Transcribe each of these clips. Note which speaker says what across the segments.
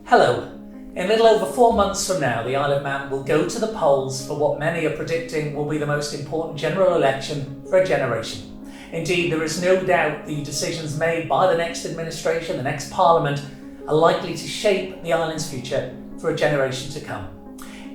Speaker 1: Hello. In a little over 4 months from now, the Isle of Man will go to the polls for what many are predicting will be the most important general election for a generation. Indeed, there is no doubt the decisions made by the next administration, the next parliament, are likely to shape the island's future for a generation to come.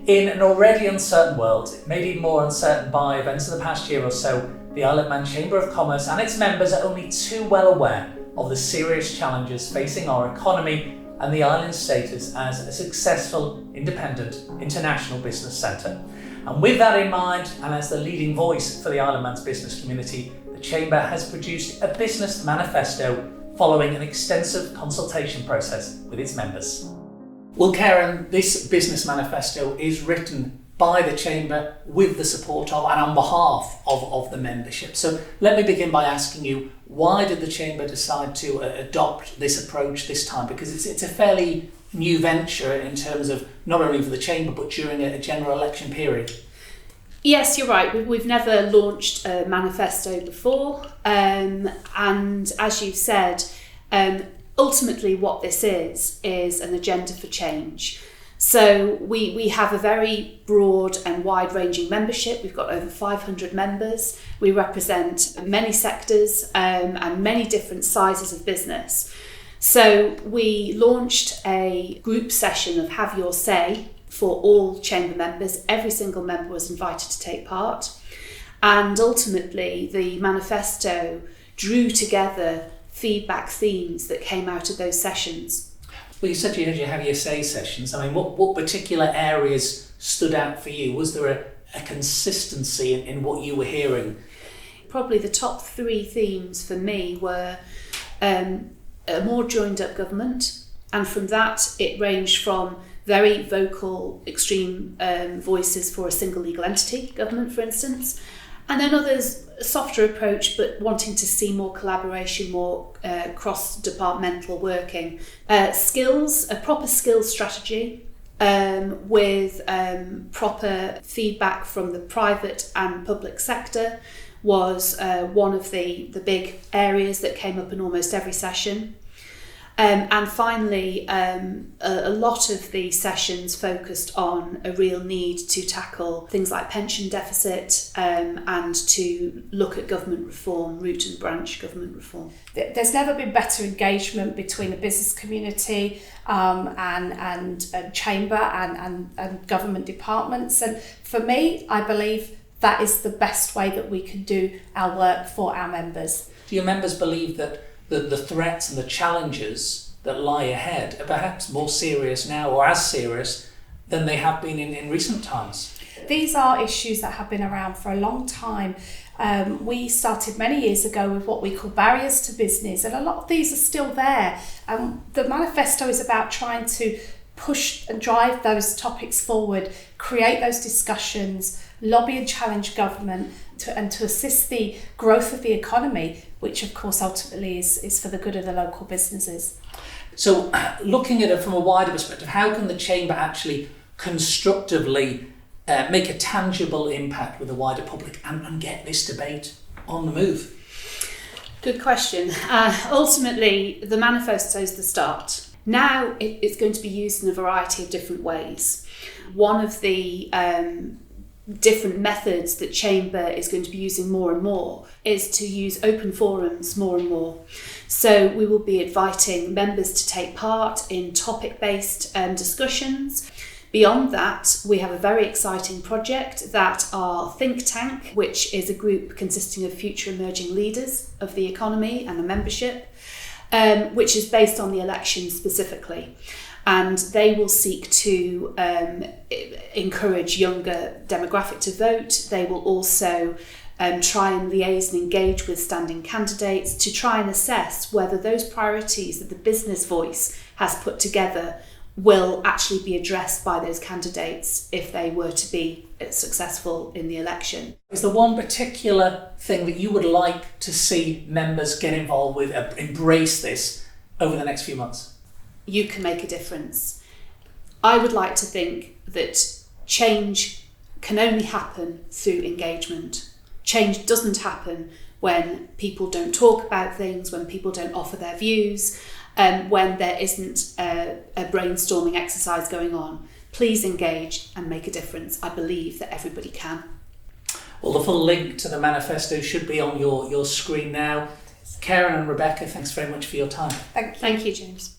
Speaker 1: In an already uncertain world, made even more uncertain by events of the past year or so, the Isle of Man Chamber of Commerce and its members are only too well aware of the serious challenges facing our economy and the island's status as a successful, independent, international business centre. And with that in mind, and as the leading voice for the Isle of Man's business community, the Chamber has produced a business manifesto following an extensive consultation process with its members. Well, Caren, this business manifesto is written by the Chamber with the support of and on behalf of the membership. So let me begin by asking you, why did the Chamber decide to adopt this approach this time? Because it's a fairly new venture in terms of not only for the Chamber but during a general election period.
Speaker 2: Yes, you're right. We've never launched a manifesto before, and as you said, ultimately what this is an agenda for change. So we have a very broad and wide-ranging membership. We've got over 500 members. We represent many sectors and many different sizes of business. So we launched a group session of Have Your Say for all Chamber members. Every single member was invited to take part. And ultimately, the manifesto drew together feedback themes that came out of those sessions.
Speaker 1: Well, you said you had your Have Your Say sessions. I mean, what particular areas stood out for you? Was there a consistency in what you were hearing?
Speaker 2: Probably the top three themes for me were a more joined up government. And from that, it ranged from very vocal, extreme voices for a single legal entity government, for instance. And then others, a softer approach, but wanting to see more collaboration, more cross-departmental working. Skills, a proper skills strategy with proper feedback from the private and public sector was one of the big areas that came up in almost every session. And finally, a lot of the sessions focused on a real need to tackle things like pension deficit and to look at government reform, root and branch government reform.
Speaker 3: There's never been better engagement between the business community and chamber and government departments. And for me, I believe that is the best way that we can do our work for our members.
Speaker 1: Do your members believe that the threats and the challenges that lie ahead are perhaps more serious now or as serious than they have been in recent times?
Speaker 3: These are issues that have been around for a long time. We started many years ago with what we call barriers to business, and a lot of these are still there. The manifesto is about trying to push and drive those topics forward, create those discussions, lobby and challenge government to assist the growth of the economy, which of course ultimately is for the good of the local businesses.
Speaker 1: So looking at it from a wider perspective, how can the Chamber actually constructively make a tangible impact with the wider public and get this debate on the move?
Speaker 2: Good question. Ultimately, the manifesto is the start. Now it's going to be used in a variety of different ways. One of the different methods that Chamber is going to be using more and more is to use open forums more and more. So we will be inviting members to take part in topic-based discussions. Beyond that, we have a very exciting project that our think tank, which is a group consisting of future emerging leaders of the economy and the membership, which is based on the election specifically. And they will seek to encourage younger demographic to vote. They will also try and liaise and engage with standing candidates to try and assess whether those priorities that the business voice has put together will actually be addressed by those candidates if they were to be successful in the election.
Speaker 1: Is there one particular thing that you would like to see members get involved with, embrace this over the next few months?
Speaker 2: You can make a difference. I would like to think that change can only happen through engagement. Change doesn't happen when people don't talk about things, when people don't offer their views, when there isn't a brainstorming exercise going on. Please engage and make a difference. I believe that everybody can.
Speaker 1: Well, the full link to the manifesto should be on your screen now. Caren and Rebecca, thanks very much for your time.
Speaker 3: Thank you.
Speaker 2: Thank you, James.